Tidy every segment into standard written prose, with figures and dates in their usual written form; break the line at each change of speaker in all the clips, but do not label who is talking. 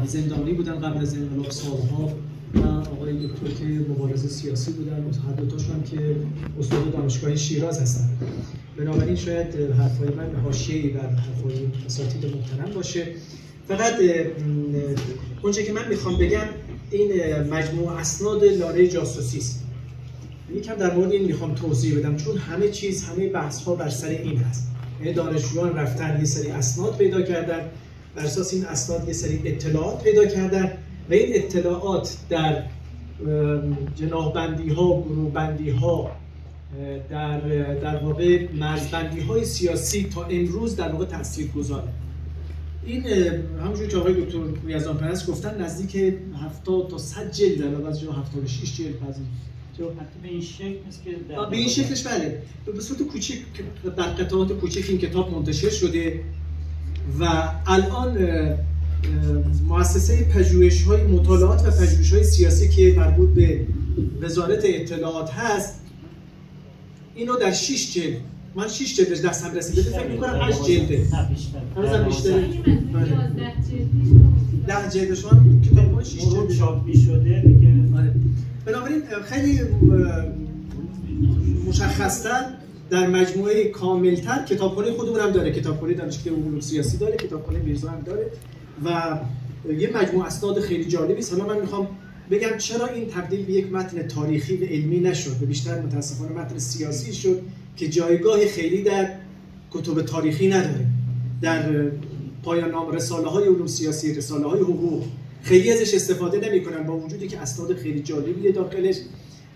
زندانی بودن قبل از انقلاب سالها و آقای دکتر که مبارز سیاسی بودن، هر دو تاشون که استاد دانشگاه شیراز هستن. بنابراین شاید حرفای من به حاشیه‌ای بر حرفای اساتید محترم باشه. فقط اونچه که من میخوام بگم این مجموع اسناد لانه جاسوسی است. یکم در مورد این میخوام توضیح بدم، چون همه چیز، همه بحث ها بر سر این هست. یعنی دانشجویان رفتن یه سری اسناد پیدا کردن، بر اساس این اسناد یه سری اطلاعات پیدا کردن و این اطلاعات در جناح‌بندی ها، گروه‌بندی ها، در واقع مرزبندی های سیاسی تا امروز در واقع تاثیرگذاره. این همونجوری که آقای دکتر یزدانپرست گفتن نزدیک 70 تا 100 جلد علاوه از 76 جلد پذیر.
به این شکل نیست که
به این شکلش بله، به صورت کوچیک در قطعات کوچیک این کتاب منتشر شده و الان مؤسسه پژوهش‌های مطالعات و پژوهش‌های سیاسی که مربوط به وزارت اطلاعات هست اینو در 6 جلد، من 6 جلدش دستم رسیده، فکر می‌کنم 8 جلده. هنوزم بیشتره. 10 جلدش هم کتاب‌های 6 جلد
چاپ می‌شده دیگه.
بنابراین خیلی مشخص‌تر در مجموعه کاملتر کتابخانه خودمون هم داره، کتابخانه دانشگاه علوم سیاسی داره، کتابخانه میرزا هم داره و یه مجموعه اسناد خیلی جالبی است. حالا من میخوام بگم چرا این تبدیل به یک متن تاریخی و علمی نشد، به بیشتر متاسفانه متن سیاسی شد که جایگاه خیلی در کتب تاریخی نداره. در پایان نامه رساله‌های علوم سیاسی، رساله‌های حقوق خیلی ازش استفاده نمی‌کنن با وجودی که اسناد خیلی جالبیه داخلش.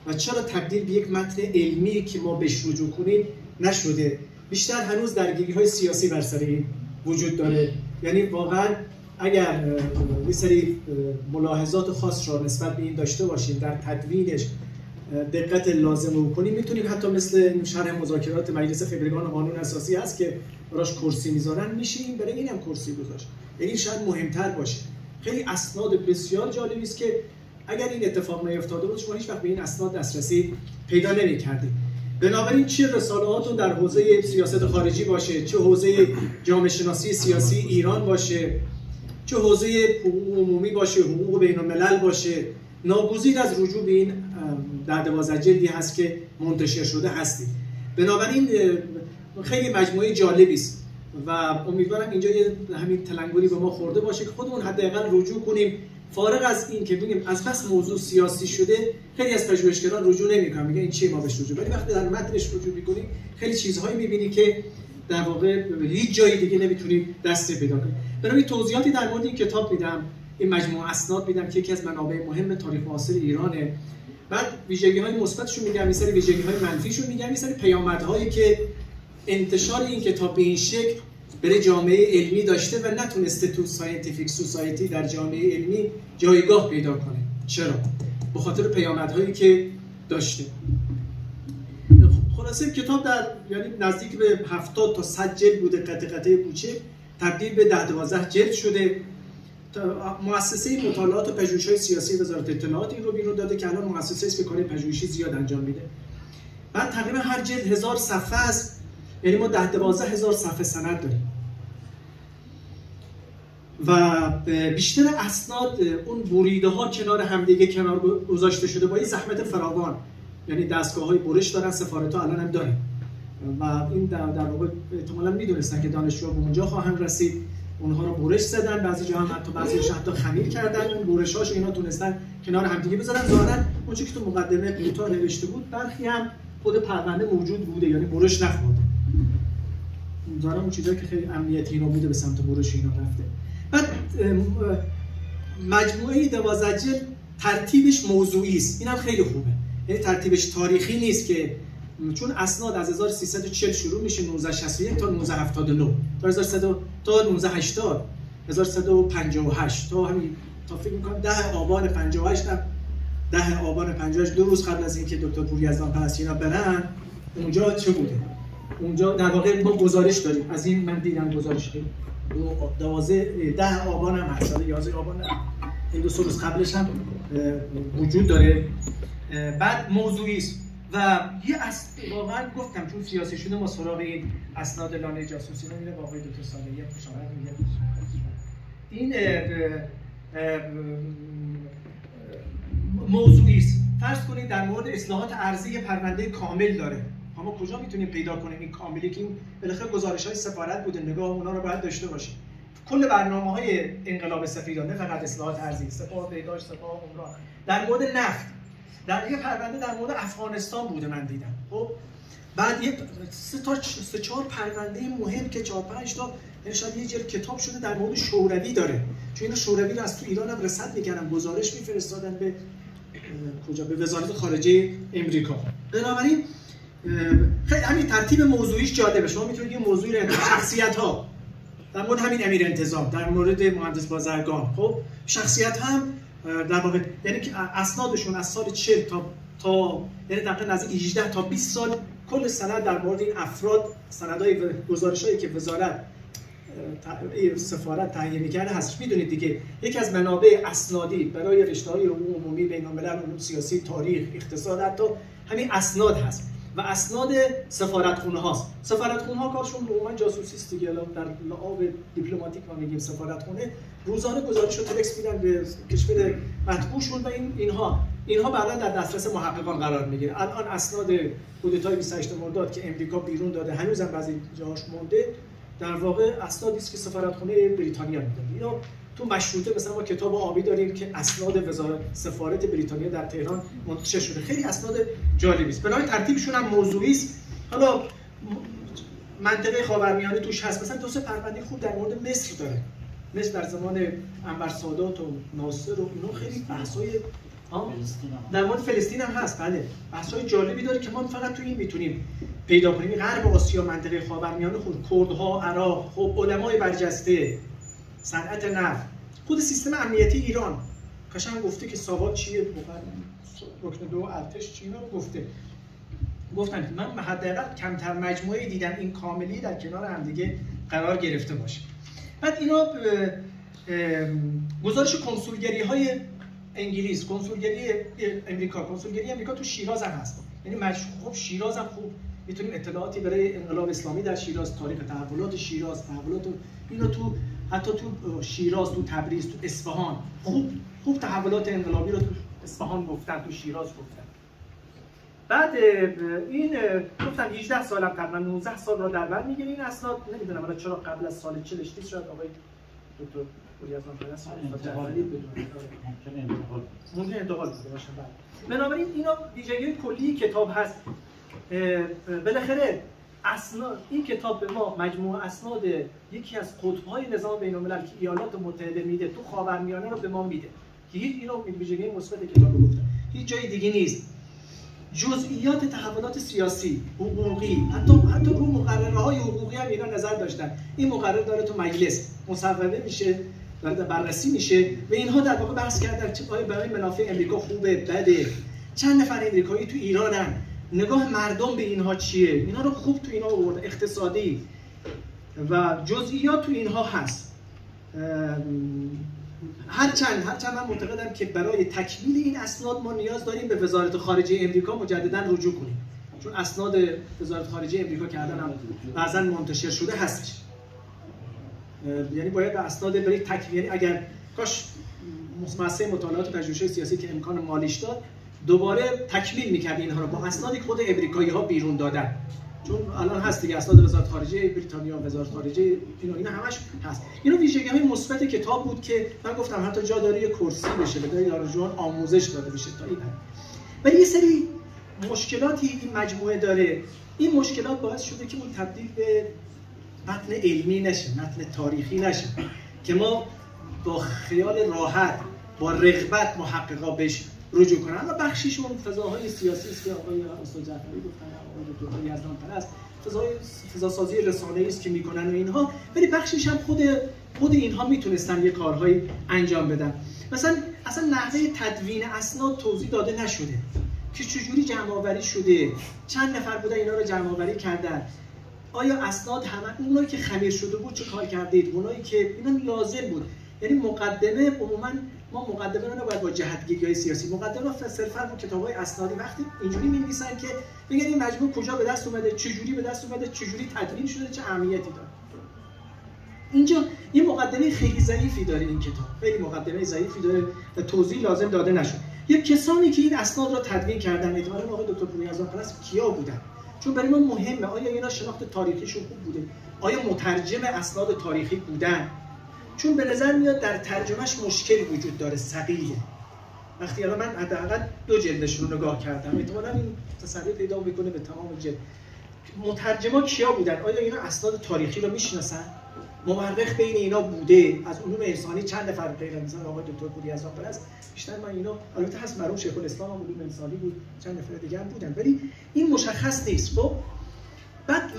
و چرا تبدیل به یک متن علمی که ما بهش رجوع کنیم نشده؟ بیشتر هنوز درگیری‌های سیاسی بر سر این وجود داره. یعنی واقعا اگر یه سری ملاحظات خاص را نسبت به این داشته باشیم، در تدوینش دقت لازم بکنیم، میتونیم حتی مثل شرح مذاکرات مجلس خبرگان قانون اساسی هست که براش کرسی میذارن، میشیم برای اینم کرسی گذاشت. یعنی شاید مهمتر باشه. خیلی اسناد بسیار جالبی است که اگر این اتفاق نیفتاده بود شما هیچ وقت به این اسناد دسترسی پیدا نمی‌کردید. بنابراین چه رساله‌هاتون در حوزه سیاست خارجی باشه، چه حوزه جامعه شناسی سیاسی ایران باشه، چه حوزه حقوق عمومی باشه، حقوق بین‌الملل باشه، ناگزیر از رجوع به این در 12 جلدی هست که منتشر شده هستید. بنابراین خیلی مجموعه جالبی است و امیدوارم اینجا همین تلنگری به ما خورده باشه که خودمون حداقل رجوع کنیم. فارغ از این که بگیم از بس موضوع سیاسی شده، خیلی از پژوهشگران رجوع نمی‌کنن، میگن این چیه ما بهش رجوع، ولی وقتی در متنش رجوع می‌کنیم خیلی چیزهایی می‌بینی که در واقع هیچ جای دیگه نمی‌تونیم دست پیدا کنیم. برای توضیحاتی در مورد این کتاب میدم، این مجموعه اسناد میدم که یکی از منابع مهم تاریخ معاصر ایرانه. بعد ویژگی‌های مثبتشو میگم، این سری ویژگی‌های منفیشو میگم، این سری پیامدهایی که انتشار این کتاب به این شکل برای جامعه علمی داشته و نتونسته تو ساینتیفیک سوسایتی در جامعه علمی جایگاه پیدا کنه. چرا؟ به خاطر پیامدهایی که داشته. خلاصه کتاب در یعنی نزدیک به 70 تا 100 جلد بوده، قطعه کوچک تبدیل به 10-12 جلد شده. مؤسسه مطالعات و پژوهش‌های سیاسی وزارت اطلاعات این رو بیرون داده که الان مؤسسه است که کار پژوهشی زیاد انجام میده. بعد تقریبا هر جلد 1000 صفحه است، یعنی ما 10-12 هزار صفحه سند داریم و بیشتر اسناد اون بریده ها کنار همدیگه کنار گذاشته شده با این زحمت فراوان. یعنی دستگاه‌های برش دارن، سفارت‌ها الان هم دارن و این در واقع احتمالاً میدونستن که دانشجوها به اونجا خواهند رسید، اونها رو برش زدن، بعضی جا هم حتی بعضی‌هاش حتی خمیر کردن، اون برش‌هاشو اینا تونستن کنار همدیگه بذارن. ظاهراً اونچه که تو مقدمه کوتاه نوشته بود برخی هم خود پرونده موجود بوده، یعنی برش نخورده. ظاهراً اون چیزایی که خیلی امنیتی اینا بوده به سمت برش اینا رفته. بعد مجموعه 12 جلد ترتیبش موضوعی است، اینم خیلی خوبه. یعنی ترتیبش تاریخی نیست که چون اسناد از 1340 شروع میشه 1961 تا 1979 تا 1100 تا 1980 1158 تا همین تا فکر می‌کنم 10 آبان 58 10 آبان 58 دو روز قبل از اینکه دکتر پور یزدانپرست اینا برن اونجا چه بوده؟ اونجا در واقع ما گزارش داریم از این، من دیدم گزارش داریم 10 آبان هم هست، 11 آبان این دو روز قبلش هم وجود داره. بعد موضوعی است و یه واقعا گفتم چون سیاسی شده ما سراغ این اسناد لانه جاسوسی رو میره با آقای دکتر صالحی خوشاوند میگه. این موضوعی است. فرض کنید در مورد اصلاحات ارضی پرونده کامل داره. اما کجا میتونیم پیدا کنیم این کاملی که این بالاخره گزارش‌های سفارت بوده، نگاه اونا رو باید داشته باشیم. کل برنامه‌های انقلاب سفیدانه فقط اصلاحات ارضی، سپاه بهداشت، سپاه عمران. در مورد نفت در یه پرونده در مورد افغانستان بوده من دیدم. خب بعد یه سه چهار پرونده مهم که 4 5 تا شاید یه جلد کتاب شده در مورد شوروی داره. چون اینا شوروی رو از تو ایران هم رصد می‌کردن، گزارش می‌فرستادن به کجا؟ به وزارت خارجه امریکا. بنابراین خیلی همین ترتیب موضوعیش جالبه. شما میتونید یه موضوعی رو شخصیت‌ها در مورد همین امیر انتظام، در مورد مهندس بازرگان، خب شخصیت هم در واقع یعنی که اسنادشون از سال 40 تا یعنی تقریبا از 18 تا 20 سال کل سند در مورد این افراد، سندهای گزارش‌هایی که وزارت سفارت تهیه می‌کرده هست. میدونید دیگه یکی از منابع اسنادی برای رشته‌های علوم عمومی، بین‌الملل، علوم سیاسی، تاریخ، اقتصاد، حتی همین اسناد هست و اسناد سفارتخونه هاست. سفارتخونه ها کارشون عموما جاسوسی است دیگه. در لعاب دیپلماتیک ما میگیم سفارتخونه روزانه گزارش و تلکس میدن به کشور مطبوعشون و اینها بعدا در دسترس محققان قرار میگیره. الان اسناد کودتای 28 مرداد که امریکا بیرون داده هنوزم بعضی جاهاش مونده، در واقع اسنادی است که سفارتخونه بریتانیا میده. اینا تو مشروطه مثلا ما کتاب آبی داریم که اسناد وزارت سفارت بریتانیا در تهران منتشر شده. خیلی اسناد جالبی است. بنابراین ترتیبشون هم موضوعی است. حالا منطقه خاورمیانه توش هست. مثلا دو سه پرونده خوب در مورد مصر داره. مصر در زمان انور سادات و ناصر و اینا خیلی بحث‌های در مورد فلسطین هم هست. بله، بحث‌های جالبی داره که ما فقط تو این میتونیم پیدا کنیم. غرب آسیا، منطقه خاورمیانه، خود کردها، عراق، خب علمای برجسته، صنعت نفت، خود سیستم امنیتی ایران قشنگ گفته که ساواک چیه، رکن 2 ارتش چی، اینا رو گفتن که من حداقل کمتر مجموعه دیدم این کاملی در کنار هم دیگه قرار گرفته باشه. بعد اینا گزارش کنسولگری‌های انگلیس، کنسولگری امریکا، کنسولگری امریکا تو شیراز هم هست. یعنی خب شیراز هم خوب میتونیم اطلاعاتی برای انقلاب اسلامی در شیراز، تاریخ تحولات شیراز، تحولات اینا تو حتی تو شیراز، تو تبریز، تو اصفهان خوب تحولات انقلابی رو تو اصفهان گفتن، تو شیراز گفتن. بعد این گفتم 18 سالم تقریبا 19 سال را در بر میگیره این اسناد. نمیدونم حالا چرا قبل از سال 40 شاید آقای دکتر پوریازان پرست ممکن انتقال بوده باشه. بنابراین اینا ویژگی کلی کتاب هست. بالاخره اسناد این کتاب به ما مجموعه اسناد یکی از قطب‌های نظام بین‌الملل که ایالات متحده میده تو خاورمیانه رو به ما میده که هیچ اینو ویژگی مثبت کتاب رو گفتم، هیچ جای دیگه نیست. جزئیات تحولات سیاسی، حقوقی، حتی رو مقرره‌های حقوقی هم اینا نظر داشتن. این مقرر داره تو مجلس مصوبه میشه، داره بررسی میشه و اینها در واقع بحث کردن چه برای منافع امریکا خوبه، بده، چند نفر امریکایی تو ایرانن، نگاه مردم به اینها چیه، اینا رو خوب تو اینا آورد. اقتصادی و جزئیات تو اینها هست. هرچند من معتقدم که برای تکمیل این اسناد ما نیاز داریم به وزارت خارجه امریکا مجددا رجوع کنیم، چون اسناد وزارت خارجه امریکا که الان بعضا منتشر شده هستش. یعنی باید به اسناد برای تکمیل، اگر کاش مؤسسه مطالعات و پژوهش‌های سیاسی که امکان مالیش داد دوباره تکمیل می‌کرد اینها رو با اسنادی که خود امریکایی‌ها بیرون دادن، چون الان هست دیگه اسناد وزارت خارجه بریتانیا، وزارت خارجه اینا همش هست. اینا ویژگی‌های مثبت کتاب بود که من گفتم حتی جا داره یه کرسی بشه به دانشجویان آموزش داده بشه تا این حد. ولی یه سری مشکلاتی این مجموعه داره. این مشکلات باعث شده که اون تبدیل به متن علمی نشه، متن تاریخی نشه که ما با خیال راحت، با رغبت محققا بهش رجوع کنن. اما بخشیشون فضاهای سیاسی است که آقای استاد جعفری گفتن، آقای دکتر یزدان پرست، فضاسازی رسانه‌ای است که میکنن و اینها. ولی بخشیش هم خود اینها میتونستن یه کارهایی انجام بدن. مثلا اصلا نحوه تدوین اسناد توضیح داده نشده که چجوری جمع آوری شده، چند نفر بودن اینا رو جمع آوری کردن، آیا اسناد همه اونایی که خمیر شده بود چه کار کردید، اونایی که اینا لازم بود. یعنی مقدمه عموما ما مقدمه رو نباید با جهتگیری‌های سیاسی، مقدمه رو صرفاً با کتاب‌های اسنادی وقتی اینجوری می‌نویسن که بگن این مجموعه کجا به دست اومده، چجوری به دست اومده، چجوری تدوین شده، چه اهمیتی داره. اینجا یه مقدمه خیلی ضعیفی داره این کتاب، خیلی مقدمه ضعیفی داره و توضیح لازم داده نشد. یه کسانی که این اسناد را تدوین کردن، احتمالاً آقای دکتر پوری‌عزام پرست کیا بودن؟ چون برای ما مهمه آیا اینا شناخت تاریخیشون خوب بوده؟ آیا مترجم اسناد تاریخی بودن؟ چون به نظر میاد در ترجمهش مشکلی وجود داره، ثقیله. وقتی الان من حداقل 2 جلدش رو نگاه کردم، احتمالاً این تسری پیدا میکنه به تمام جلد. مترجما کیا بودن؟ آیا اینا اسناد تاریخی رو میشناسن؟ مورخ بین اینا بوده؟ از علوم انسانی چند نفر غیر مثلا آقای دکتر پوری‌عزام پرست بیشتر من اینا البته هست، مرحوم شیخ الاسلام هم علوم انسانی بود، چند نفر دیگه هم بودن، ولی این مشخص نیست. خب بعد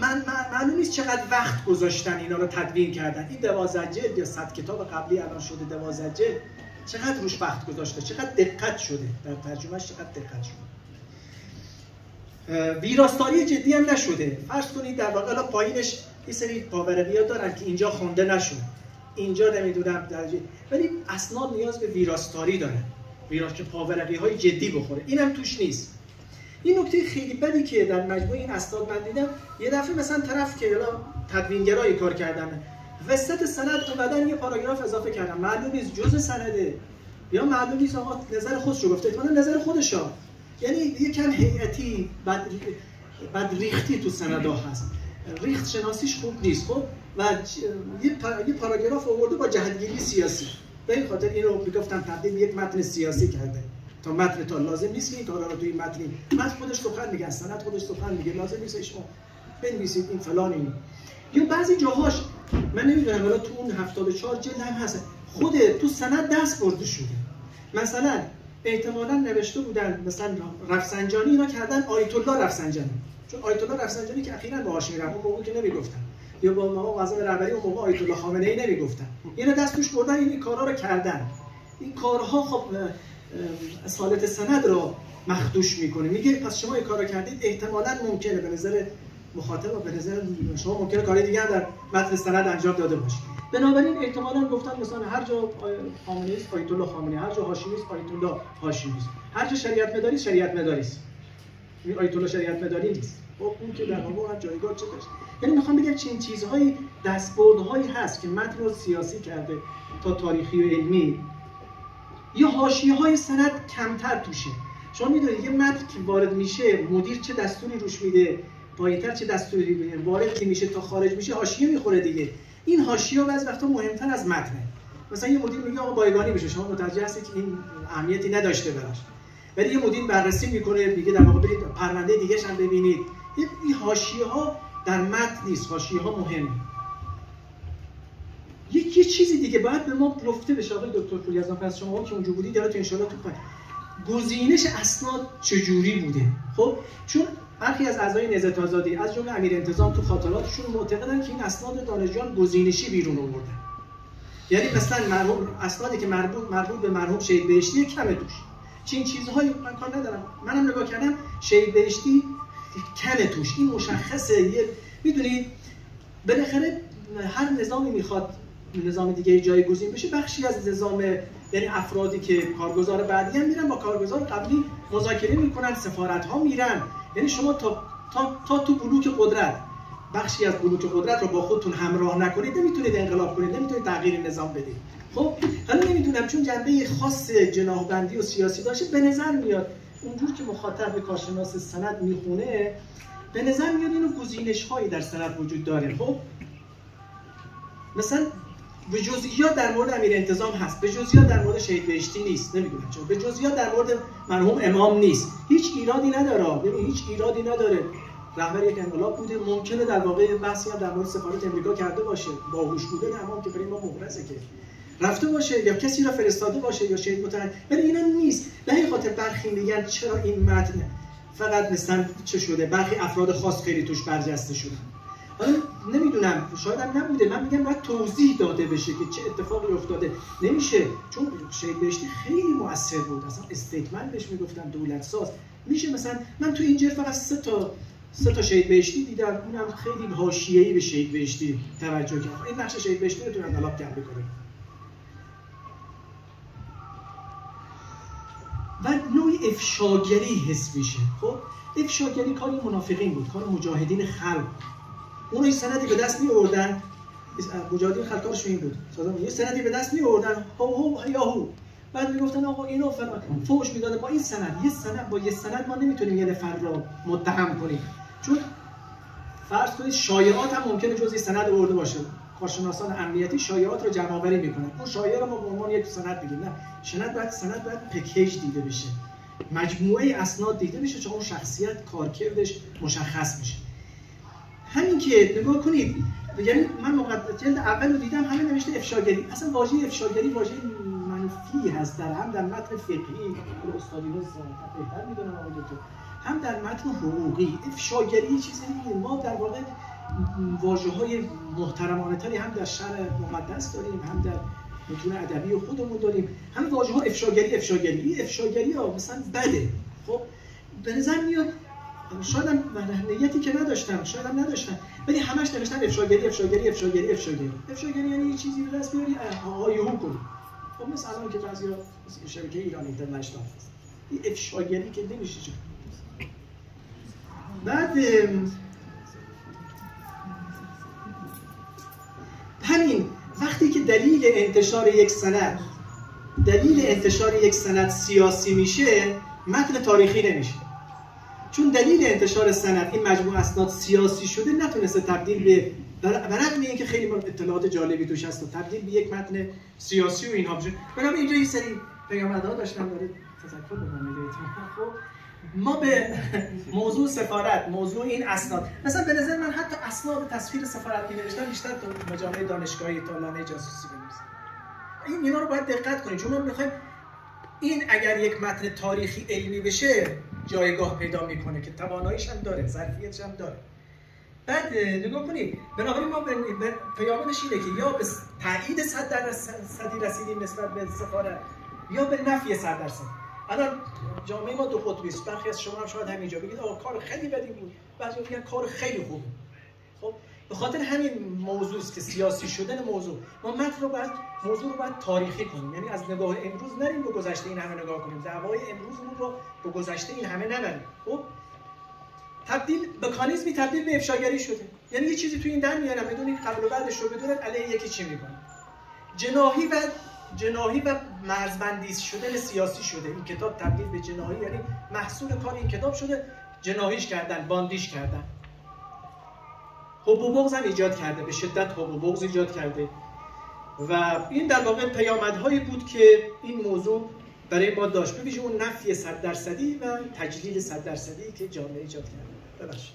معلوم نیست چقدر وقت گذاشتن اینا رو تدوین کردن. این 12 جلد یا 100 کتاب قبلی الان شده 12 جلد، چقدر روش وقت گذاشته، چقدر دقت شده در ترجمهش، چقدر دقت شده. ویراستاری جدی هم نشده. فرض کنید در واقع الان پایینش یه سری پاورقی‌ها دارن که اینجا خوانده نشد، اینجا نمیدونم درجه، ولی اسناد نیاز به ویراستاری دارن، که پاورقی‌های جدی بخوره. اینم توش نیست. این نکته خیلی بدی که در مجموعه این اسناد من دیدم، یه دفعه مثلا طرف که الان تدوینگرای کار کردن وسط سند اومدن یه پاراگراف اضافه کردن، معلوم نیست جزء سنده یا معلوم نیست آقا نظر خودش رو گفته، احتمالاً نظر خودشه، یعنی یکم هیئتی بد ریختی تو سندها هست، ریخت شناسیش خوب نیست. خب و یه پاراگراف آورده با جهتگیری سیاسی، به این خاطر این رو میگفتم تبدیل به یک متن سیاسی کرده. تا متن تا لازم نیست که این کارا رو توی متن خودش سخن میگه، سند خودش سخن میگه، لازم نیست شما بنویسید این فلان این. یا بعضی جاهاش من نمیدونم ولی تو اون 74 جلد هم هست خود تو سند دست برده شده. مثلا احتمالاً نوشته بودن مثلا رفسنجانی اینا کردن آیت الله رفسنجانی، چون آیت الله رفسنجانی که اخیراً با هاشمی رفت اون موقع که نمیگفتن، یا با مقام اعظم رهبری اون موقع آیت الله خامنه‌ای نمیگفتن، اینا دست توش بردن این کارا رو کردن. این کارها خب اصالت سند رو مخدوش میکنه. میگه پس شما این کارو کردید، احتمالاً ممکنه به نظر مخاطب و به نظر شما ممکنه کاری دیگه هم در متن سند انجام داده باشه. بنابراین احتمالاً گفتن مثلا هر جا خامنه‌ای است آیت الله خامنه‌ای، هر جا هاشمی است آیت الله هاشمی است، هر جا شریعت مداری است شریعت مداری است. این آیت الله شریعت مداری نیست. خب اون که در واقع هر جایگاه چه داشت. یعنی میخوام بگم چنین چیزهایی دستبردهایی هست که متن رو سیاسی کرده تا تاریخی و علمی، یا حاشیه‌های سند کمتر توشه. شما میدونید یه متن که وارد میشه مدیر چه دستوری روش میده، پایتر چه دستوری میده، وارد که میشه تا خارج میشه حاشیه میخوره دیگه. این حاشیه بعضی وقتا مهمتر از متنه. مثلا یه مدیر میگه آقا بایگانی بشه، شما متوجه هستید که این اهمیتی نداشته براش، ولی یه مدیر بررسی میکنه میگه در واقع برید پرونده دیگه‌ش هم ببینید. این حاشیه‌ها در متن نیست، حاشیه‌ها مهمه. یه چیزی دیگه باید به ما گفته بشه آقای دکتر پوری‌عزام پرست، شما که اونجا بودید تو ان شاء الله تو گزینش اسناد چجوری بوده. خب چون برخی از اعضای نهضت آزادی از جمله امیر انتظام تو خاطراتشون معتقدن که این اسناد دانشجویان گزینشی بیرون آوردن. یعنی مثلا مرحوم اسنادی که مربوط به مرحوم شهید بهشتی کمه توش. چین چیزهایی من کار ندارم، منم نگاه کردم شهید بهشتی کمه توش. این مشخصه. میدونید بالاخره هر نظامی میخواد نظام دیگه جایگزین بشه، بخشی از نظام یعنی افرادی که کارگزار بعدی هم میرن با کارگزار قبلی مذاکره میکنن، سفارت ها میرن. یعنی شما تا تو بلوک قدرت بخشی از بلوک قدرت رو با خودتون همراه نکنید نمیتونید انقلاب کنید، نمیتونید تغییر نظام بدید. خب حالا نمیدونم چون جنبه خاص جناحبندی و سیاسی داشته، به نظر میاد اونجور که مخاطب کارشناس سند میخونه به نظر میاد اینو گزینش‌هایی در سند وجود داره. خب مثلا به جزئیات در مورد امیر انتظام هست، به جزئیات در مورد شهید بهشتی نیست، نمیدونم چون به جزئیات در مورد مرحوم امام نیست. هیچ ایرادی نداره، ببین هیچ ایرادی نداره. رهبر یک انقلاب بوده، ممکنه در واقع بحثی هم در مورد سفارت امریکا کرده باشه، باهوش بوده امام که برای ما مبرزه که رفته باشه یا کسی را فرستاده باشه یا شهید متعهد، ولی اینا نیست. به این خاطر برخی میگن چرا این متن فقط مثلا چه شده، برخی افراد خاص خیلی توش برجسته شدن. حالا نمیدونم شاید هم نبوده، من میگم باید توضیح داده بشه که چه اتفاقی افتاده. نمیشه چون شهید بهشتی خیلی مؤثر بود، اصلا استیتمنت بهش میگفتن دولت ساز. میشه مثلا من تو این جلد فقط سه تا شهید بهشتی دیدم، اونم خیلی حاشیه‌ای به شهید بهشتی توجه کردم. این نقش شهید بهشتی رو تو انقلاب کم بکنه و نوعی افشاگری حس میشه. خب افشاگری کاری منافقین بود، کار مجاهدین خلق. اون این سندی به دست می آوردن مجاهدین خلطارش این بود. یه سندی به دست می‌آوردن هو یاهو، بعد میگفتن آقا اینو فلان فوش میداده با این سند، با یه سند ما نمیتونیم یه نفر رو متهم کنیم، چون فرض کنید شایعات هم ممکنه جزئی سند آورده باشه. کارشناسان امنیتی شایعات رو جمع آوری میکنن، اون شایعه رو ما به عنوان یک سند بگیم. نه، سند باید پکیج دیده بشه، مجموعه اسناد دیده بشه، چون اون شخصیت کارکردش مشخص میشه. همین که نگاه کنید، یعنی من جلد اول رو دیدم همین نوشته افشاگری. اصلا واژه افشاگری واژه منفی هست، هم در متن فقهی، استادی رو بهتر میدونن آقای دکتر، هم در متن حقوقی. افشاگری چیزی نیست. ما در واقع واژه‌های محترمانه تری هم در شرع مقدس داریم، هم در متون ادبی خودمون داریم. همین واژه‌ها افشاگری ها مثلا بده. خب به نظر میاد شاید هم نیتی که نداشتم، ولی همش نوشتن افشاگری یعنی یه چیزی رو دست بیاری آیهو کنی. خب مثلا الان که بعضیا شبکه ایران اینترنشنال این افشاگری که نمیشه چه. بعد همین وقتی که دلیل انتشار یک سند سیاسی میشه، متن تاریخی نمیشه. چون دلیل انتشار سند این مجموعه اسناد سیاسی شده، نتونسته تبدیل به برعکس اینکه خیلی اطلاعات جالبی توش هست و تبدیل به یک متن سیاسی و اینها بشه. بنابراین اینجا یه سری پیامدها داشتن داره تذکر به من میده. خب ما به موضوع سفارت، موضوع این اسناد، مثلا به نظر من حتی اسناد تصویر سفارت می‌نوشتن بیشتر تو مجامع دانشگاهی تا لانه جاسوسی بنویسن. اینا رو باید دقت کنید، چون ما می‌خوایم این اگر یک متن تاریخی علمی بشه جایگاه پیدا میکنه که تواناییش هم داره، ظرفیتش هم داره. بعد نگاه کنید، بنابراین ما به پیامدش اینه که یا به تایید 100% رسیدیم نسبت به سفارت، یا به نفی 100%. الان جامعه ما دو قطبی است. برخی از شما هم شاید همینجا بگید آقا کار خیلی بدی بود، بعضی میگن کار خیلی خوب. خب به خاطر همین موضوع است که سیاسی شدن موضوع، ما موضوع رو باید تاریخی کنیم، یعنی از نگاه امروز نریم به گذشته این همه نگاه کنیم، دعوای امروزمون رو به گذشته این همه نبریم. خب مکانیزمی تبدیل به افشاگری شده، یعنی یه چیزی تو این در میارم بدون قبل و بعدش رو بدونن علیه یکی چی میکنه. جناحی و مرزبندی شدن سیاسی شده. این کتاب تبدیل به جناحی، یعنی محصول کار این کتاب شده، جناحیش کردن، باندیش کردن. حب و بغض هم ایجاد کرده، به شدت حب و بغض ایجاد کرده و این در واقع پیامدهایی بود که این موضوع برای ما داشت، به ویژه اون نفی 100% و تجلیل 100% که جامعه ایجاد کرده. ببخشید.